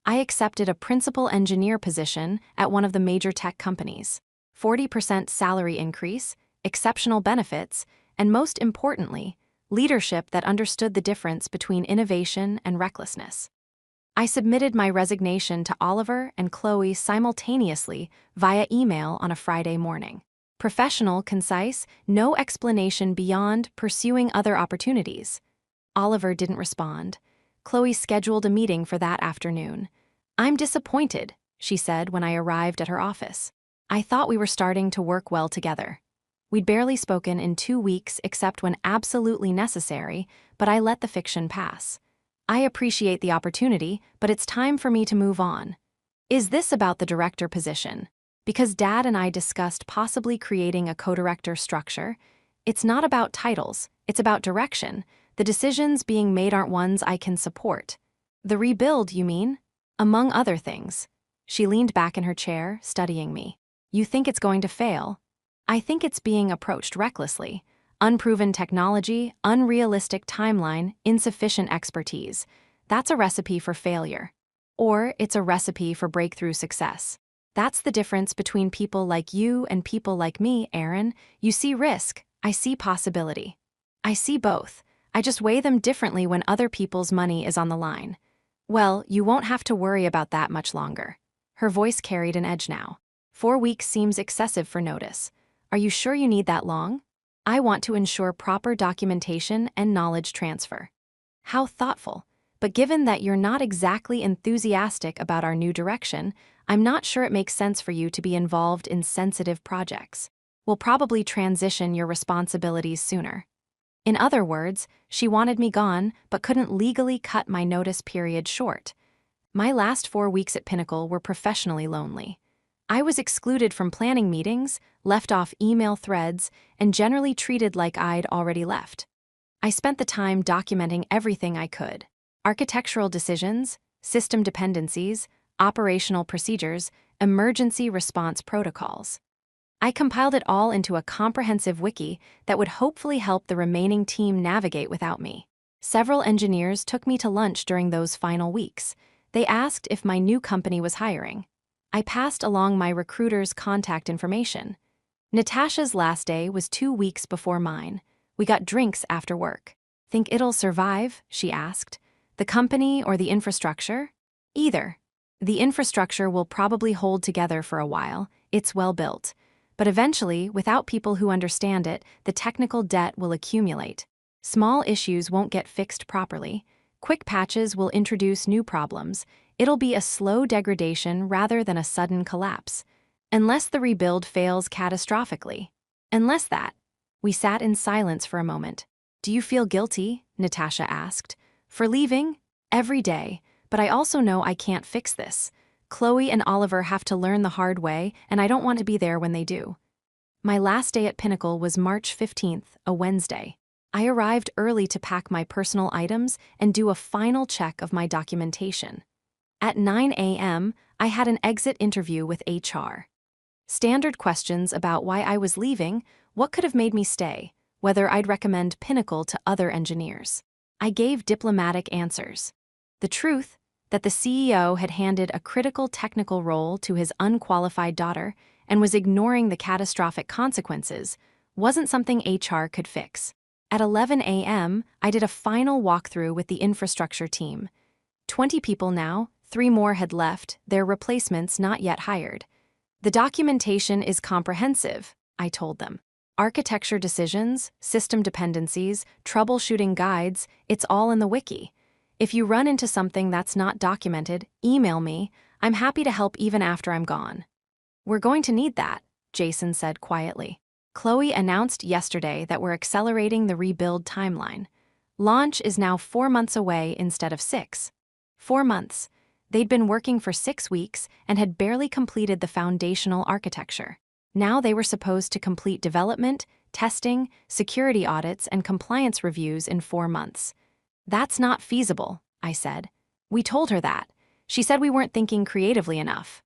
I accepted a principal engineer position at one of the major tech companies. 40% salary increase, exceptional benefits, and most importantly, leadership that understood the difference between innovation and recklessness. I submitted my resignation to Oliver and Chloe simultaneously via email on a Friday morning. Professional, concise, no explanation beyond pursuing other opportunities. Oliver didn't respond. Chloe scheduled a meeting for that afternoon. "I'm disappointed," she said when I arrived at her office. "I thought we were starting to work well together." We'd barely spoken in 2 weeks except when absolutely necessary, but I let the fiction pass. I appreciate the opportunity, but it's time for me to move on. Is this about the director position? Because Dad and I discussed possibly creating a co-director structure. It's not about titles, it's about direction. The decisions being made aren't ones I can support. The rebuild, you mean? Among other things. She leaned back in her chair, studying me. You think it's going to fail? I think it's being approached recklessly. Unproven technology, unrealistic timeline, insufficient expertise. That's a recipe for failure. Or it's a recipe for breakthrough success. That's the difference between people like you and people like me, Erin. You see risk, I see possibility. I see both. I just weigh them differently when other people's money is on the line. Well, you won't have to worry about that much longer. Her voice carried an edge now. 4 weeks seems excessive for notice. Are you sure you need that long? I want to ensure proper documentation and knowledge transfer. How thoughtful. But given that you're not exactly enthusiastic about our new direction, I'm not sure it makes sense for you to be involved in sensitive projects. We'll probably transition your responsibilities sooner. In other words, she wanted me gone, but couldn't legally cut my notice period short. My last 4 weeks at Pinnacle were professionally lonely. I was excluded from planning meetings, left off email threads, and generally treated like I'd already left. I spent the time documenting everything I could. Architectural decisions, system dependencies, operational procedures, emergency response protocols. I compiled it all into a comprehensive wiki that would hopefully help the remaining team navigate without me. Several engineers took me to lunch during those final weeks. They asked if my new company was hiring. I passed along my recruiter's contact information. Natasha's last day was 2 weeks before mine. We got drinks after work. Think it'll survive? She asked. The company or the infrastructure? Either. The infrastructure will probably hold together for a while. It's well built. But eventually, without people who understand it, the technical debt will accumulate. Small issues won't get fixed properly. Quick patches will introduce new problems. It'll be a slow degradation rather than a sudden collapse. Unless the rebuild fails catastrophically. Unless that. We sat in silence for a moment. Do you feel guilty? Natasha asked. For leaving? Every day. But I also know I can't fix this. Chloe and Oliver have to learn the hard way, and I don't want to be there when they do. My last day at Pinnacle was March 15th, a Wednesday. I arrived early to pack my personal items and do a final check of my documentation. At 9 a.m., I had an exit interview with HR. Standard questions about why I was leaving, what could have made me stay, whether I'd recommend Pinnacle to other engineers. I gave diplomatic answers. The truth, that the CEO had handed a critical technical role to his unqualified daughter and was ignoring the catastrophic consequences, wasn't something HR could fix. At 11 a.m., I did a final walkthrough with the infrastructure team. 20 people now, 3 more had left, their replacements not yet hired. The documentation is comprehensive, I told them. Architecture decisions, system dependencies, troubleshooting guides, it's all in the wiki. If you run into something that's not documented, email me. I'm happy to help even after I'm gone. We're going to need that, Jason said quietly. Chloe announced yesterday that we're accelerating the rebuild timeline. Launch is now 4 months away instead of 6. 4 months. They'd been working for 6 weeks and had barely completed the foundational architecture. Now they were supposed to complete development, testing, security audits, and compliance reviews in 4 months. That's not feasible, I said. We told her that. She said we weren't thinking creatively enough.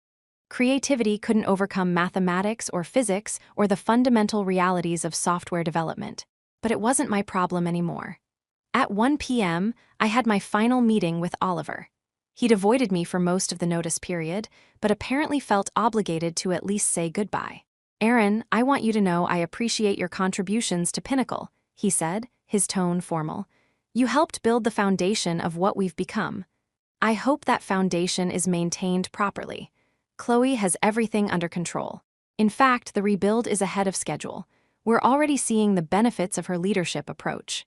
Creativity couldn't overcome mathematics or physics or the fundamental realities of software development. But it wasn't my problem anymore. At 1 p.m., I had my final meeting with Oliver. He'd avoided me for most of the notice period, but apparently felt obligated to at least say goodbye. Erin, I want you to know I appreciate your contributions to Pinnacle, he said, his tone formal. You helped build the foundation of what we've become. I hope that foundation is maintained properly. Chloe has everything under control. In fact, the rebuild is ahead of schedule. We're already seeing the benefits of her leadership approach.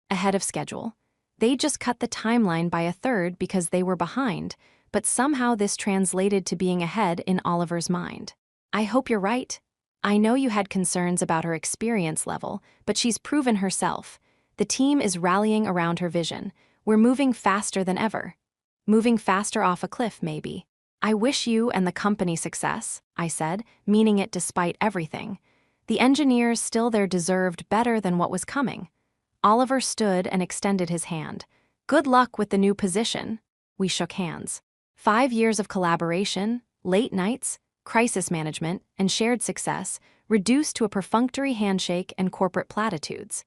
Ahead of schedule? They just cut the timeline by 1/3 because they were behind, but somehow this translated to being ahead in Oliver's mind. I hope you're right. I know you had concerns about her experience level, but she's proven herself. The team is rallying around her vision. We're moving faster than ever. Moving faster off a cliff, maybe. I wish you and the company success, I said, meaning it despite everything. The engineers still there deserved better than what was coming. Oliver stood and extended his hand. Good luck with the new position. We shook hands. 5 years of collaboration, late nights, crisis management, and shared success reduced to a perfunctory handshake and corporate platitudes.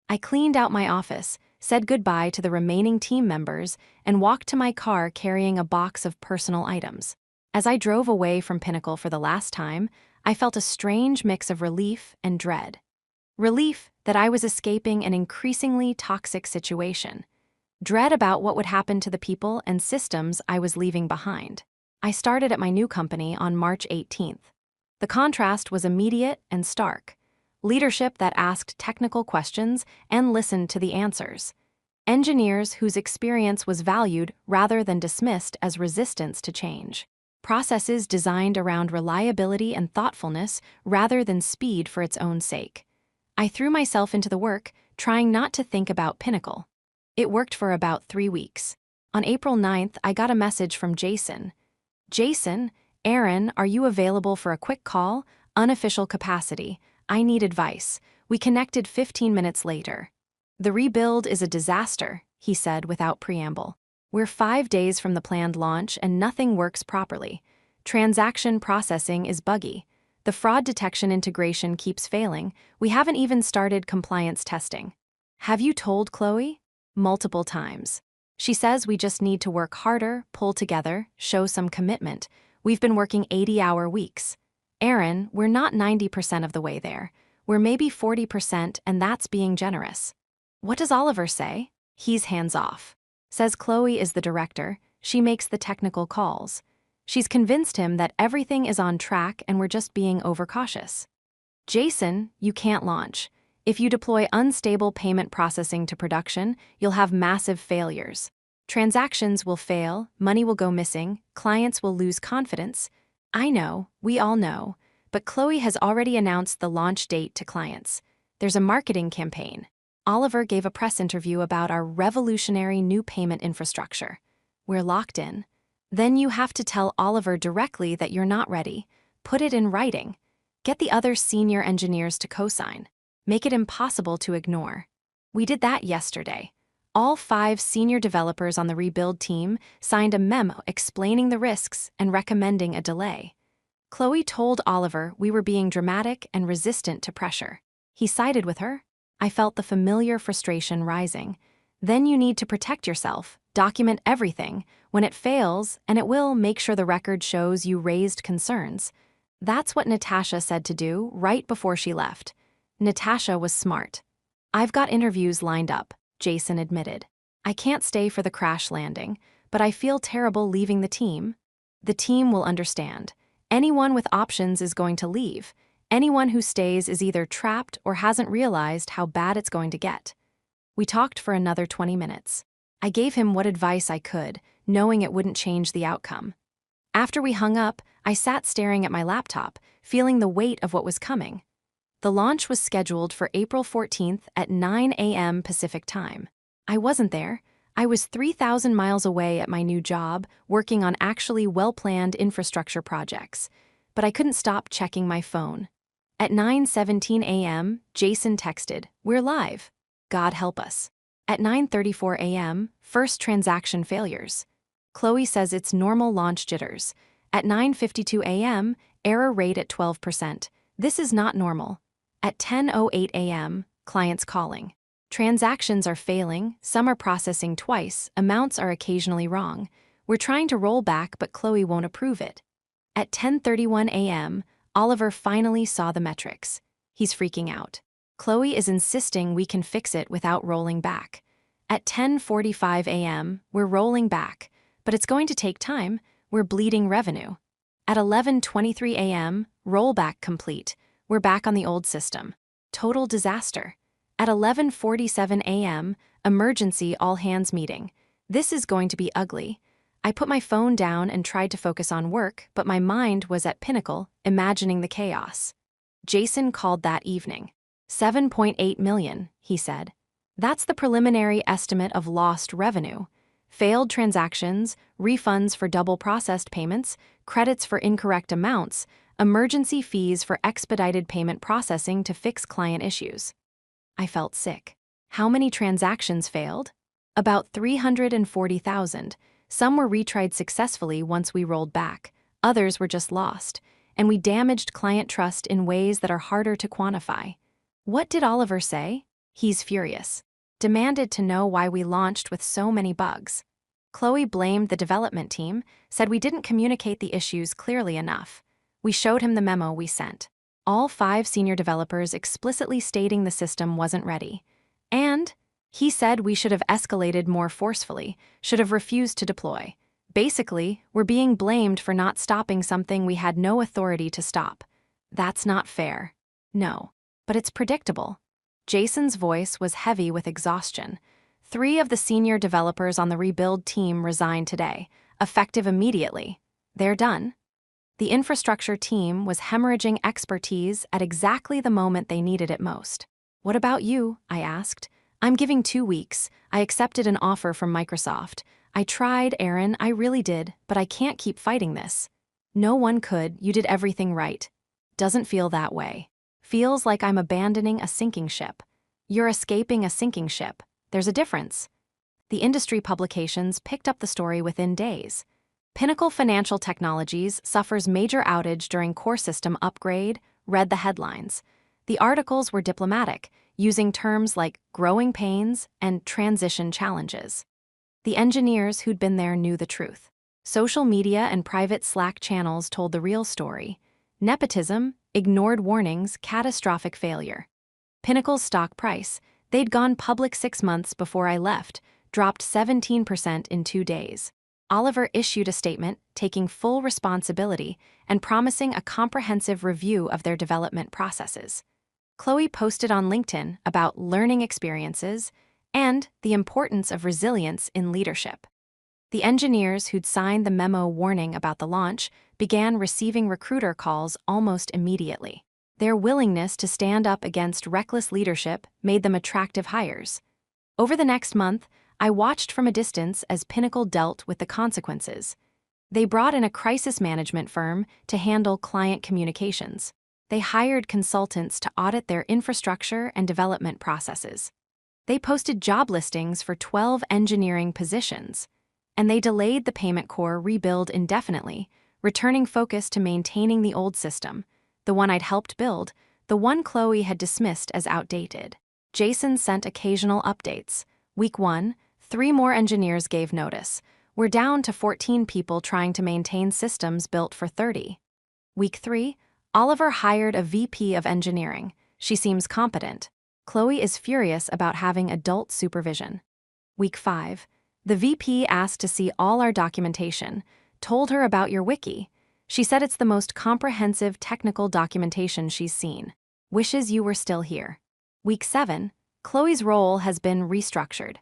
I cleaned out my office, said goodbye to the remaining team members, and walked to my car carrying a box of personal items. As I drove away from Pinnacle for the last time, I felt a strange mix of relief and dread. Relief that I was escaping an increasingly toxic situation. Dread about what would happen to the people and systems I was leaving behind. I started at my new company on March 18th. The contrast was immediate and stark. Leadership that asked technical questions and listened to the answers. Engineers whose experience was valued rather than dismissed as resistance to change. Processes designed around reliability and thoughtfulness rather than speed for its own sake. I threw myself into the work, trying not to think about Pinnacle. It worked for about 3 weeks. On April 9th, I got a message from Jason. Jason, Erin, are you available for a quick call? Unofficial capacity. I need advice. We connected 15 minutes later. The rebuild is a disaster, he said without preamble. We're 5 days from the planned launch and nothing works properly. Transaction processing is buggy. The fraud detection integration keeps failing. We haven't even started compliance testing. Have you told Chloe? Multiple times. She says we just need to work harder, pull together, show some commitment. We've been working 80-hour weeks. Erin, we're not 90% of the way there. We're maybe 40%, and that's being generous. What does Oliver say? He's hands-off. Says Chloe is the director. She makes the technical calls. She's convinced him that everything is on track and we're just being overcautious. Jason, you can't launch. If you deploy unstable payment processing to production, you'll have massive failures. Transactions will fail, money will go missing, clients will lose confidence. I know, we all know, but Chloe has already announced the launch date to clients. There's a marketing campaign. Oliver gave a press interview about our revolutionary new payment infrastructure. We're locked in. Then you have to tell Oliver directly that you're not ready. Put it in writing. Get the other senior engineers to co-sign. Make it impossible to ignore. We did that yesterday. All 5 senior developers on the rebuild team signed a memo explaining the risks and recommending a delay. Chloe told Oliver we were being dramatic and resistant to pressure. He sided with her. I felt the familiar frustration rising. Then you need to protect yourself, document everything. When it fails, and it will, make sure the record shows you raised concerns. That's what Natasha said to do right before she left. Natasha was smart. I've got interviews lined up, Jason admitted. I can't stay for the crash landing, but I feel terrible leaving the team. The team will understand. Anyone with options is going to leave. Anyone who stays is either trapped or hasn't realized how bad it's going to get. We talked for another 20 minutes. I gave him what advice I could, knowing it wouldn't change the outcome. After we hung up, I sat staring at my laptop, feeling the weight of what was coming. The launch was scheduled for April 14th at 9 a.m. Pacific time. I wasn't there. I was 3,000 miles away at my new job, working on actually well-planned infrastructure projects. But I couldn't stop checking my phone. At 9:17 a.m., Jason texted, "We're live. God help us." At 9:34 a.m., first transaction failures. Chloe says it's normal launch jitters. At 9:52 a.m., error rate at 12%. This is not normal. At 10:08 a.m., clients calling. Transactions are failing, some are processing twice, amounts are occasionally wrong. We're trying to roll back, but Chloe won't approve it. At 10:31 a.m., Oliver finally saw the metrics. He's freaking out. Chloe is insisting we can fix it without rolling back. At 10:45 a.m., we're rolling back, but it's going to take time. We're bleeding revenue. At 11:23 a.m., rollback complete. We're back on the old system. Total disaster. At 11:47 a.m., emergency all-hands meeting. This is going to be ugly. I put my phone down and tried to focus on work, but my mind was at Pinnacle, imagining the chaos. Jason called that evening. 7.8 million, he said. That's the preliminary estimate of lost revenue. Failed transactions, refunds for double processed payments, credits for incorrect amounts, emergency fees for expedited payment processing to fix client issues. I felt sick. How many transactions failed? About 340,000. Some were retried successfully once we rolled back. Others were just lost. And we damaged client trust in ways that are harder to quantify. What did Oliver say? He's furious. Demanded to know why we launched with so many bugs. Chloe blamed the development team, said we didn't communicate the issues clearly enough. We showed him the memo we sent. All 5 senior developers explicitly stating the system wasn't ready. And he said we should have escalated more forcefully, should have refused to deploy. Basically, we're being blamed for not stopping something we had no authority to stop. That's not fair. No. But it's predictable. Jason's voice was heavy with exhaustion. 3 of the senior developers on the rebuild team resigned today, effective immediately. They're done. The infrastructure team was hemorrhaging expertise at exactly the moment they needed it most. What about you? I asked. I'm giving 2 weeks. I accepted an offer from Microsoft. I tried, Erin, I really did, but I can't keep fighting this. No one could, you did everything right. Doesn't feel that way. Feels like I'm abandoning a sinking ship. You're escaping a sinking ship. There's a difference. The industry publications picked up the story within days. Pinnacle Financial Technologies suffers major outage during core system upgrade, read the headlines. The articles were diplomatic, using terms like growing pains and transition challenges. The engineers who'd been there knew the truth. Social media and private Slack channels told the real story. Nepotism, ignored warnings, catastrophic failure. Pinnacle's stock price, they'd gone public 6 months before I left, dropped 17% in 2 days. Oliver issued a statement taking full responsibility and promising a comprehensive review of their development processes. Chloe posted on LinkedIn about learning experiences and the importance of resilience in leadership. The engineers who'd signed the memo warning about the launch began receiving recruiter calls almost immediately. Their willingness to stand up against reckless leadership made them attractive hires. Over the next month, I watched from a distance as Pinnacle dealt with the consequences. They brought in a crisis management firm to handle client communications. They hired consultants to audit their infrastructure and development processes. They posted job listings for 12 engineering positions. And they delayed the payment core rebuild indefinitely, returning focus to maintaining the old system, the one I'd helped build, the one Chloe had dismissed as outdated. Jason sent occasional updates. Week 1, 3 more engineers gave notice. We're down to 14 people trying to maintain systems built for 30. Week 3, Oliver hired a VP of engineering. She seems competent. Chloe is furious about having adult supervision. Week 5, the VP asked to see all our documentation, told her about your wiki. She said it's the most comprehensive technical documentation she's seen. Wishes you were still here. Week 7, Chloe's role has been restructured.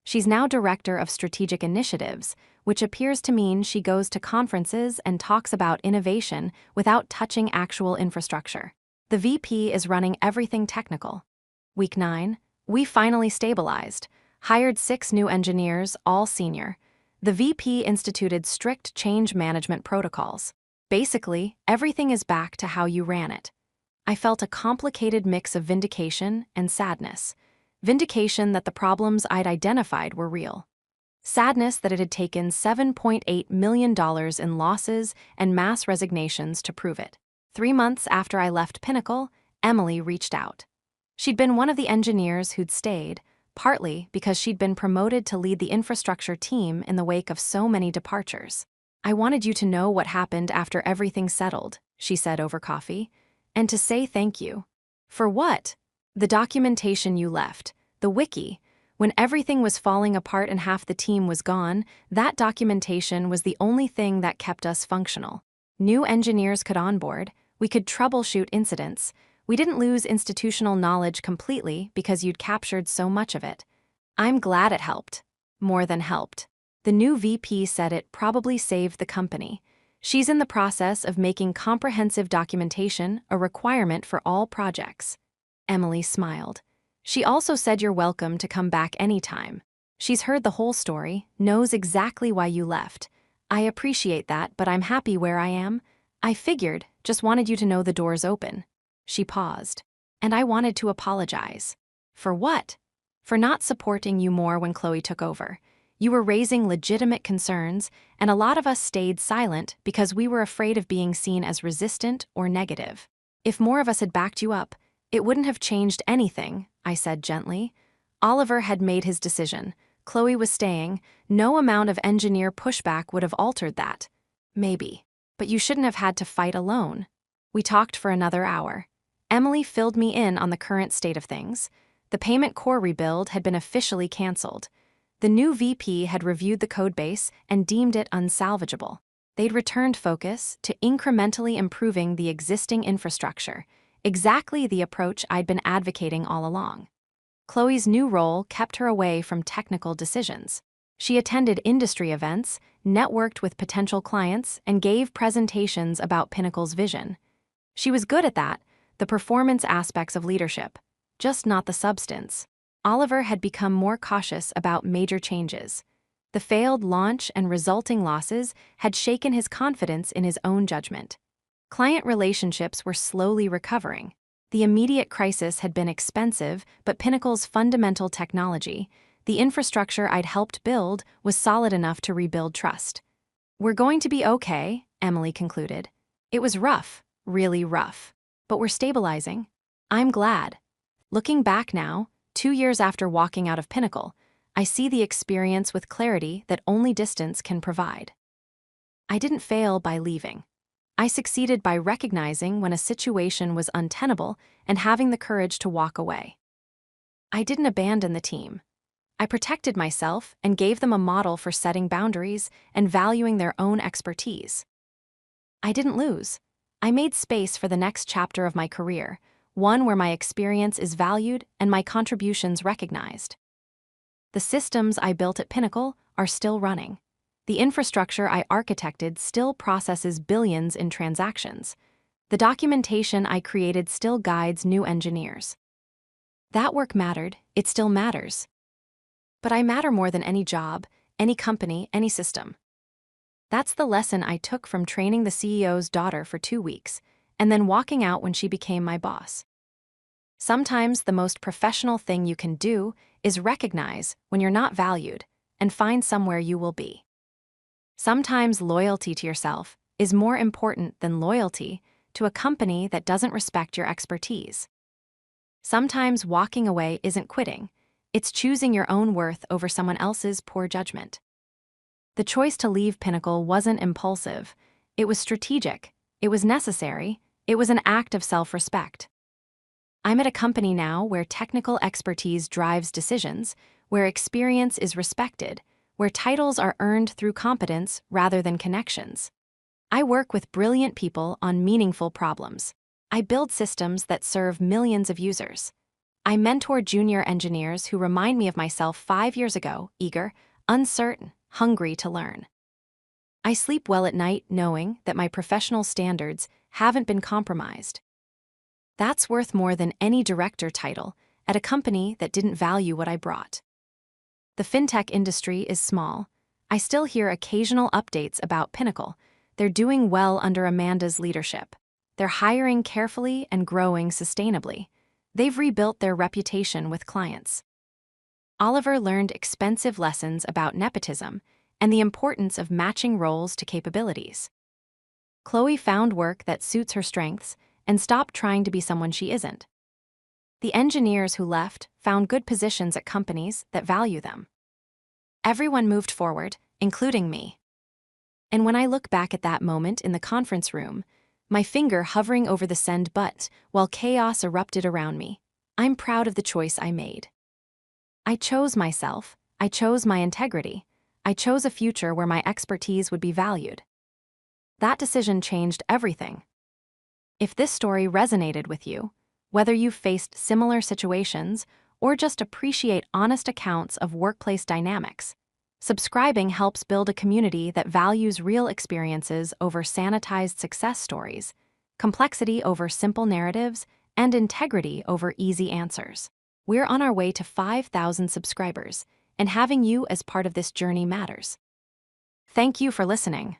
She's now Director of Strategic Initiatives, which appears to mean she goes to conferences and talks about innovation without touching actual infrastructure. The VP is running everything technical. Week 9, we finally stabilized. Hired 6 new engineers, all senior. The VP instituted strict change management protocols. Basically, everything is back to how you ran it. I felt a complicated mix of vindication and sadness. Vindication that the problems I'd identified were real. Sadness that it had taken $7.8 million in losses and mass resignations to prove it. 3 months after I left Pinnacle, Emily reached out. She'd been one of the engineers who'd stayed, partly because she'd been promoted to lead the infrastructure team in the wake of so many departures. I wanted you to know what happened after everything settled, she said over coffee, and to say thank you. For what? The documentation you left, the wiki. When everything was falling apart and half the team was gone, that documentation was the only thing that kept us functional. New engineers could onboard, we could troubleshoot incidents. We didn't lose institutional knowledge completely because you'd captured so much of it. I'm glad it helped. More than helped. The new VP said it probably saved the company. She's in the process of making comprehensive documentation a requirement for all projects. Emily smiled. She also said you're welcome to come back anytime. She's heard the whole story, knows exactly why you left. I appreciate that, but I'm happy where I am. I figured, just wanted you to know the door's open. She paused. And I wanted to apologize. For what? For not supporting you more when Chloe took over. You were raising legitimate concerns, and a lot of us stayed silent because we were afraid of being seen as resistant or negative. If more of us had backed you up, it wouldn't have changed anything, I said gently. Oliver had made his decision. Chloe was staying. No amount of engineer pushback would have altered that. Maybe. But you shouldn't have had to fight alone. We talked for another hour. Emily filled me in on the current state of things. The payment core rebuild had been officially canceled. The new VP had reviewed the codebase and deemed it unsalvageable. They'd returned focus to incrementally improving the existing infrastructure, exactly the approach I'd been advocating all along. Chloe's new role kept her away from technical decisions. She attended industry events, networked with potential clients, and gave presentations about Pinnacle's vision. She was good at that, the performance aspects of leadership, just not the substance. Oliver had become more cautious about major changes. The failed launch and resulting losses had shaken his confidence in his own judgment. Client relationships were slowly recovering. The immediate crisis had been expensive, but Pinnacle's fundamental technology, the infrastructure I'd helped build, was solid enough to rebuild trust. We're going to be okay, Emily concluded. It was rough, really rough. But we're stabilizing. I'm glad. Looking back now, 2 years after walking out of Pinnacle, I see the experience with clarity that only distance can provide. I didn't fail by leaving. I succeeded by recognizing when a situation was untenable and having the courage to walk away. I didn't abandon the team. I protected myself and gave them a model for setting boundaries and valuing their own expertise. I didn't lose. I made space for the next chapter of my career, one where my experience is valued and my contributions recognized. The systems I built at Pinnacle are still running. The infrastructure I architected still processes billions in transactions. The documentation I created still guides new engineers. That work mattered, it still matters. But I matter more than any job, any company, any system. That's the lesson I took from training the CEO's daughter for 2 weeks, and then walking out when she became my boss. Sometimes the most professional thing you can do is recognize when you're not valued and find somewhere you will be. Sometimes loyalty to yourself is more important than loyalty to a company that doesn't respect your expertise. Sometimes walking away isn't quitting, it's choosing your own worth over someone else's poor judgment. The choice to leave Pinnacle wasn't impulsive, it was strategic, it was necessary, it was an act of self-respect. I'm at a company now where technical expertise drives decisions, where experience is respected, where titles are earned through competence rather than connections. I work with brilliant people on meaningful problems. I build systems that serve millions of users. I mentor junior engineers who remind me of myself 5 years ago, eager, uncertain, hungry to learn. I sleep well at night knowing that my professional standards haven't been compromised. That's worth more than any director title at a company that didn't value what I brought. The Fintech industry is small. I still hear occasional updates about Pinnacle. They're doing well under Amanda's leadership. They're hiring carefully and growing sustainably. They've rebuilt their reputation with clients. Oliver learned expensive lessons about nepotism and the importance of matching roles to capabilities. Chloe found work that suits her strengths and stopped trying to be someone she isn't. The engineers who left found good positions at companies that value them. Everyone moved forward, including me. And when I look back at that moment in the conference room, my finger hovering over the send button while chaos erupted around me, I'm proud of the choice I made. I chose myself, I chose my integrity, I chose a future where my expertise would be valued. That decision changed everything. If this story resonated with you, whether you've faced similar situations or just appreciate honest accounts of workplace dynamics, Subscribing helps build a community that values real experiences over sanitized success stories, complexity over simple narratives, and integrity over easy answers. We're on our way to 5,000 subscribers, and having you as part of this journey matters. Thank you for listening.